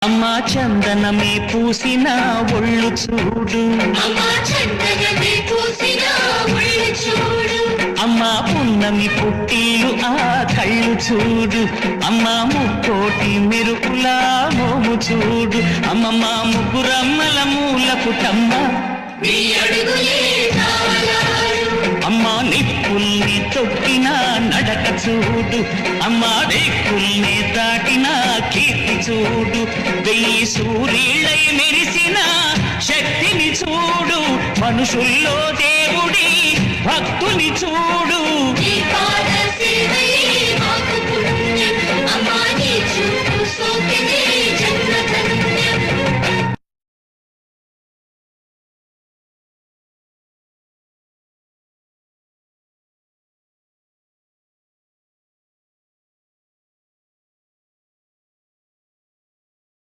అమ్మా చందనమే పూసిన ఒళ్ళు చూడు, అమ్మా చందనమే పూసిన ఒళ్ళు చూడు, అమ్మా పున్నమి పుట్టిలు ఆ కళ్ళు చూడు, అమ్మా ముక్కోటి మెరుపులా మోము చూడు, అమ్మమ్మ ముగ్గురమ్మల మూల పుటమ్మ నీ అడుగులే తాళాలు, అమ్మా నిప్పుల్ని తొక్కిన నడక చూడు, అమ్మా రేకుల్ని దాటిన కీర్తి చూడు, వెయ్యి సూర్యులై మెరిసిన శక్తిని చూడు, మనుషుల్లో దేవుడి భక్తుని చూడు. నీ పాద